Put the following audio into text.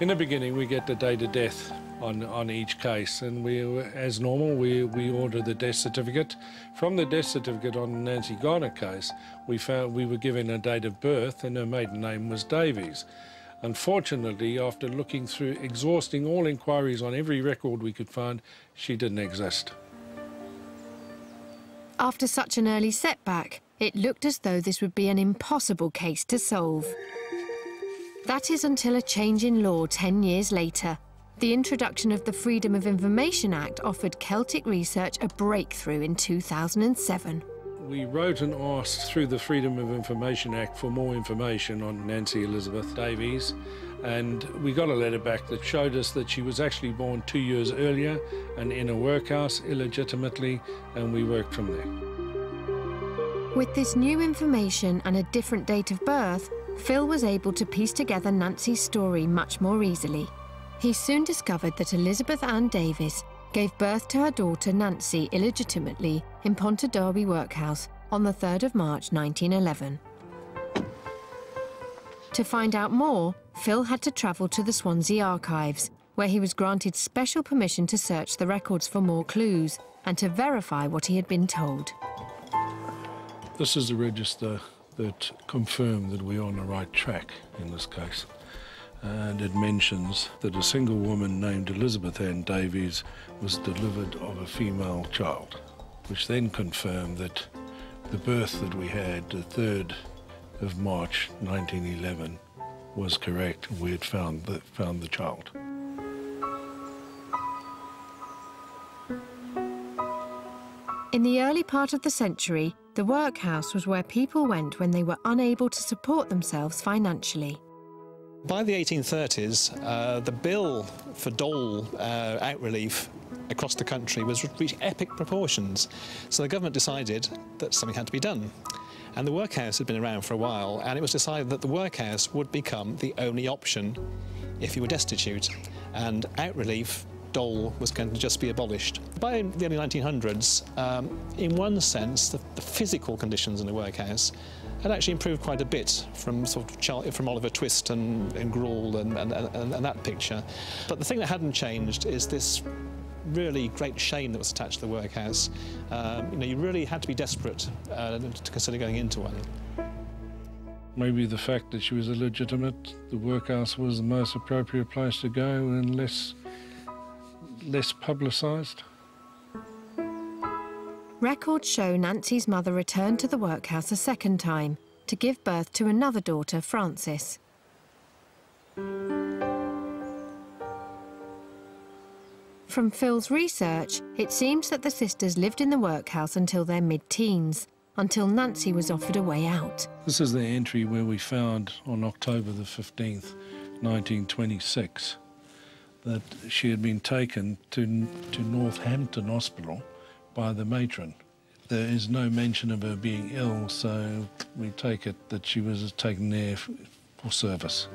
In the beginning, we get the date of death on each case, and as normal, we order the death certificate. From the death certificate on the Nancy Garner case, we were given a date of birth, and her maiden name was Davies. Unfortunately, after looking through, exhausting all inquiries on every record we could find, she didn't exist. After such an early setback, it looked as though this would be an impossible case to solve. That is until a change in law 10 years later. The introduction of the Freedom of Information Act offered Celtic research a breakthrough in 2007. We wrote and asked through the Freedom of Information Act for more information on Nancy Elizabeth Davies, and we got a letter back that showed us that she was actually born 2 years earlier and in a workhouse illegitimately, and we worked from there. With this new information and a different date of birth, Phil was able to piece together Nancy's story much more easily. He soon discovered that Elizabeth Ann Davies gave birth to her daughter Nancy illegitimately in Pontardawe Workhouse on the 3rd of March 1911. To find out more, Phil had to travel to the Swansea archives, where he was granted special permission to search the records for more clues and to verify what he had been told. This is the register that confirmed that we're on the right track in this case. And it mentions that a single woman named Elizabeth Ann Davies was delivered of a female child, which then confirmed that the birth that we had, the 3rd of March 1911, was correct. We had found the child. In the early part of the century, the workhouse was where people went when they were unable to support themselves financially. By the 1830s, the bill for dole out relief across the country was reached epic proportions. So the government decided that something had to be done. And the workhouse had been around for a while, and it was decided that the workhouse would become the only option if you were destitute. And out relief, dole, was going to just be abolished. By the early 1900s, in one sense, the physical conditions in the workhouse had actually improved quite a bit from from Oliver Twist and Gruel and that picture. But the thing that hadn't changed is this really great shame that was attached to the workhouse. You really had to be desperate to consider going into one. Maybe the fact that she was illegitimate, the workhouse was the most appropriate place to go and less publicised. Records show Nancy's mother returned to the workhouse a second time to give birth to another daughter, Frances. From Phil's research, it seems that the sisters lived in the workhouse until their mid-teens, until Nancy was offered a way out. This is the entry where we found on October the 15th, 1926, that she had been taken to Northampton Hospital by the matron. There is no mention of her being ill, so we take it that she was taken there for service.